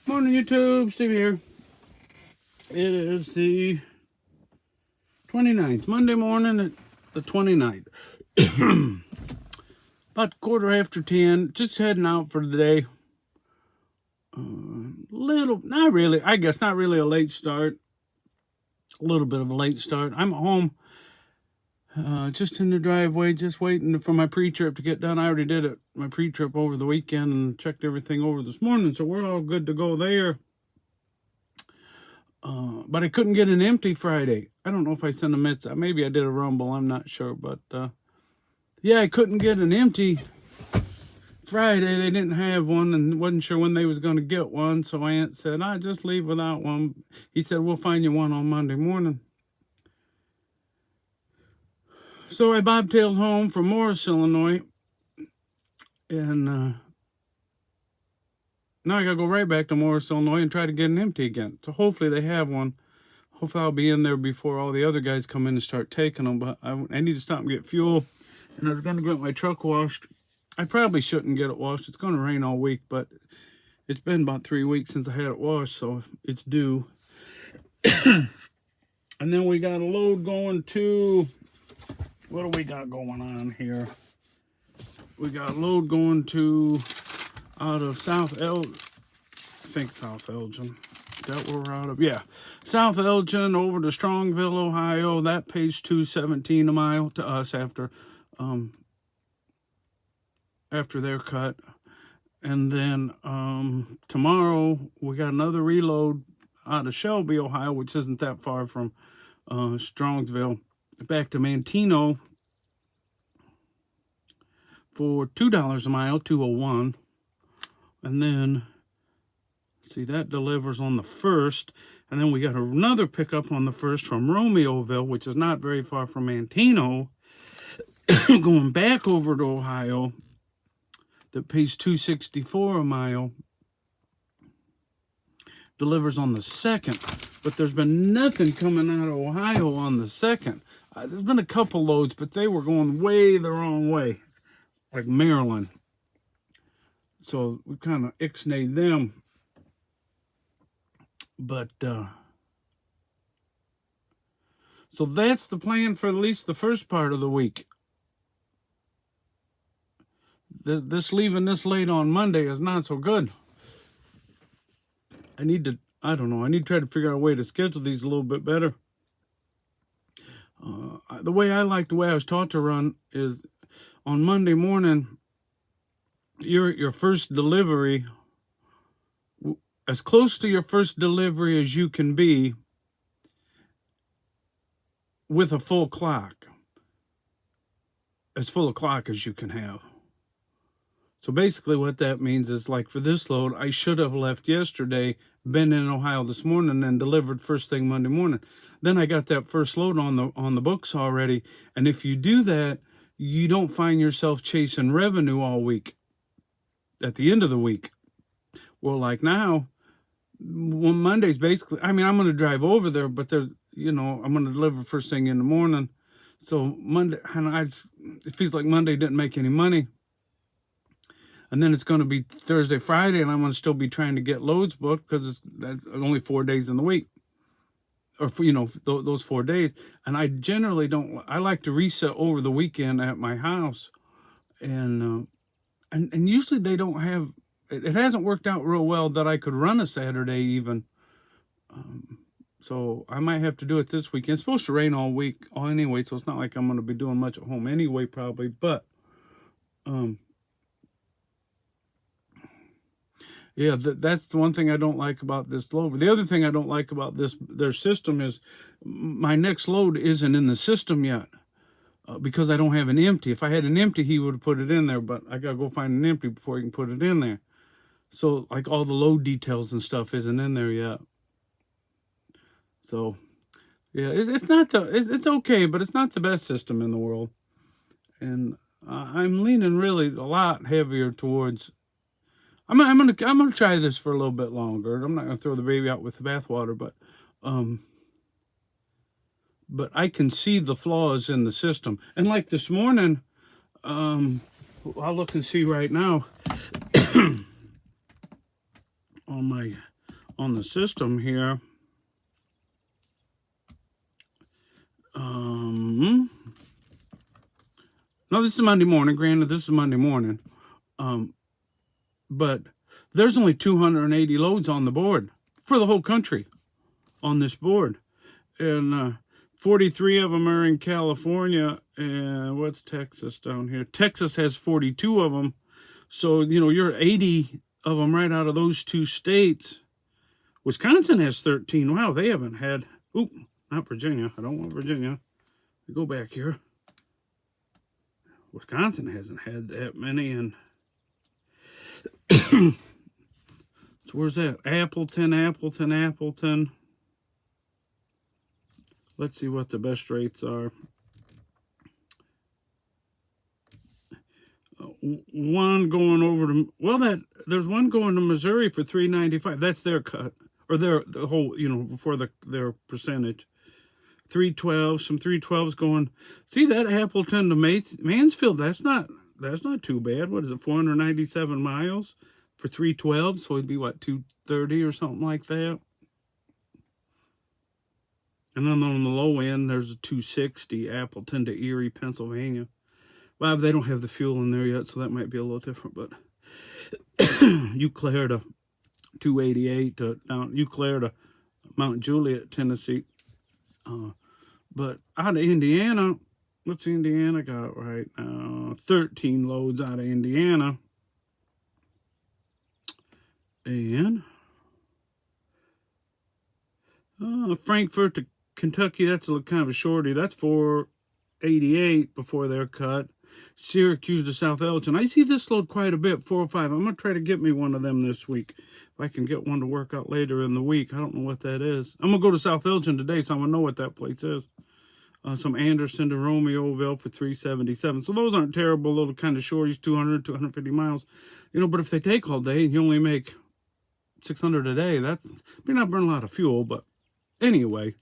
Morning, YouTube. Steve here. It is the 29th, Monday morning at the 29th. About 10:15, just heading out for the day. Not really a late start. A little bit of a late start. I'm at home, just in the driveway, just waiting for my pre-trip to get done. I already did my pre-trip over the weekend and checked everything over this morning, so we're all good to go there. But I couldn't get an empty Friday. I don't know if I sent a message. Maybe I did a rumble. I'm not sure. But, yeah, I couldn't get an empty Friday. They didn't have one and wasn't sure when they was going to get one. So my aunt said, I just leave without one. He said, we'll find you one on Monday morning. So I bobtailed home from Morris, Illinois. And now I got to go right back to Morris, Illinois and try to get an empty again. So hopefully they have one. Hopefully I'll be in there before all the other guys come in and start taking them. But I need to stop and get fuel. And I was going to get my truck washed. I probably shouldn't get it washed. It's going to rain all week. But it's been about 3 weeks since I had it washed. So it's due. And then we got a load going to... What do we got going on here? We got a load going to... out of South Elgin. Is that where we're out of? Yeah. South Elgin over to Strongville, Ohio. That pays $2.17 a mile to us after their cut. And then tomorrow we got another reload out of Shelby, Ohio, which isn't that far from Strongsville, back to Mantino for $2 a mile, $2.01. And then, see, that delivers on the 1st. And then we got another pickup on the 1st from Romeoville, which is not very far from Mantino, going back over to Ohio, that pays $2.64 a mile. Delivers on the 2nd. But there's been nothing coming out of Ohio on the 2nd. There's been a couple loads, but they were going way the wrong way, like Maryland. So we kind of ixnayed them. But, so that's the plan for at least the first part of the week. This leaving this late on Monday is not so good. I need to try to figure out a way to schedule these a little bit better. The way I was taught to run is on Monday morning, your first delivery, as close to your first delivery as you can be with a full clock, as full a clock as you can have. So basically what that means is, like for this load, I should have left yesterday, been in Ohio this morning, and delivered first thing Monday morning. Then I got that first load on the books already. And if you do that, you don't find yourself chasing revenue all week. At the end of the week. Well, like now, Monday's basically, I'm going to drive over there, but I'm going to deliver first thing in the morning. So Monday, and it feels like Monday didn't make any money. And then it's going to be Thursday, Friday, and I'm going to still be trying to get loads booked because that's only 4 days in the week. Or, those 4 days. And I generally I like to reset over the weekend at my house. And usually they don't have, it hasn't worked out real well that I could run a Saturday even. So I might have to do it this weekend. It's supposed to rain all week anyway, so it's not like I'm going to be doing much at home anyway, probably. But, yeah, that's the one thing I don't like about this load. But the other thing I don't like about their system is my next load isn't in the system yet. Because I don't have an empty. If I had an empty, he would have put it in there, but I got to go find an empty before he can put it in there. So, like, all the load details and stuff isn't in there yet. So, yeah, it's okay, but it's not the best system in the world. And I'm leaning really a lot heavier towards... I'm gonna try this for a little bit longer. I'm not going to throw the baby out with the bathwater, but I can see the flaws in the system. And like this morning, I'll look and see right now on my on the system here. No, this is Monday morning. Granted, this is Monday morning. But there's only 280 loads on the board for the whole country on this board. And 43 of them are in California. And what's Texas down here? Texas has 42 of them. So, you know, you're 80 of them right out of those two states. Wisconsin has 13. Wow, they haven't had... Oop, not Virginia. I don't want Virginia. Go back here. Wisconsin hasn't had that many. And so where's that? Appleton. Let's see what the best rates are. One going over to, well, there's one going to Missouri for $3.95. That's their cut, or the whole, you know, before their percentage. 312, some 312s going. See that Appleton to Mansfield? That's not too bad. What is it? 497 miles for 312. So it'd be what, 230 or something like that. And then on the low end, there's a 260 Appleton to Erie, Pennsylvania. Well, they don't have the fuel in there yet, so that might be a little different. But Eau Claire to 288 to Eau Claire to Mount Juliet, Tennessee. But out of Indiana, what's Indiana got right now? 13 loads out of Indiana. And Frankfurt to Kentucky, that's kind of a shorty. That's 488 before they're cut. Syracuse to South Elgin. I see this load quite a bit, 405. I'm going to try to get me one of them this week. If I can get one to work out later in the week. I don't know what that is. I'm going to go to South Elgin today, so I'm going to know what that place is. Some Anderson to Romeoville for 377. So those aren't terrible little kind of shorties, 200, 250 miles. You know, but if they take all day and you only make 600 a day, that's, you're not burning a lot of fuel. But anyway,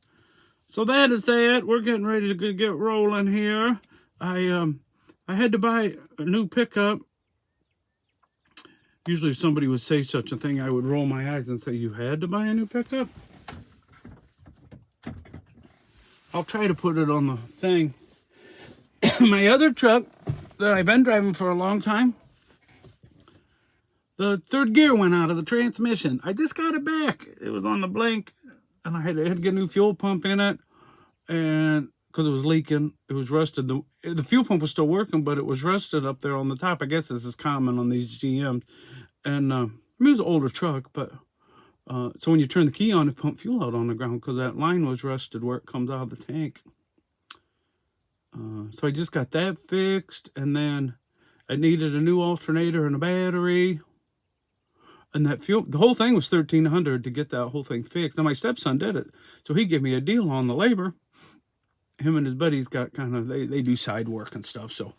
so that is that. We're getting ready to get rolling here. I had to buy a new pickup. Usually if somebody would say such a thing, I would roll my eyes and say, you had to buy a new pickup? I'll try to put it on the thing. My other truck that I've been driving for a long time, the third gear went out of the transmission. I just got it back. It was on the blank, and I had to get a new fuel pump in it, and because it was leaking, it was rusted. The fuel pump was still working, but it was rusted up there on the top. I guess this is common on these GMs. And I mean, it was an older truck, but so when you turn the key on, it pumped fuel out on the ground because that line was rusted where it comes out of the tank. So I just got that fixed, and then I needed a new alternator and a battery. And that fuel, the whole thing was $1,300 to get that whole thing fixed. Now my stepson did it, so he gave me a deal on the labor. Him and his buddies got kind of, they do side work and stuff, so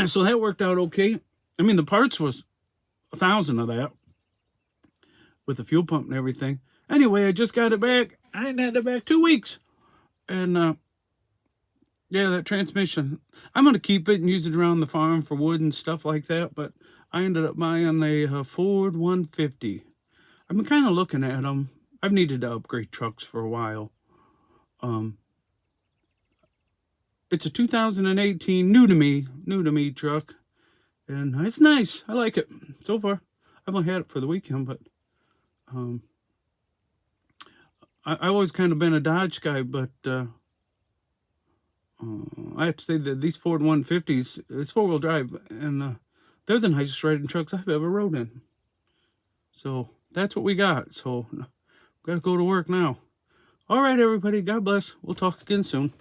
so that worked out okay. I mean, the parts was 1,000 of that with the fuel pump and everything. Anyway, I just got it back. I hadn't had it back 2 weeks, and yeah, that transmission, I'm going to keep it and use it around the farm for wood and stuff like that, but I ended up buying a Ford 150. I've been kind of looking at them. I've needed to upgrade trucks for a while. It's a 2018 new to me truck, and it's nice. I like it so far. I've only had it for the weekend, but I always kind of been a Dodge guy, but I have to say that these Ford 150s, it's four-wheel drive, and they're the nicest riding trucks I've ever rode in. So that's what we got. So got to go to work now. All right, everybody. God bless. We'll talk again soon.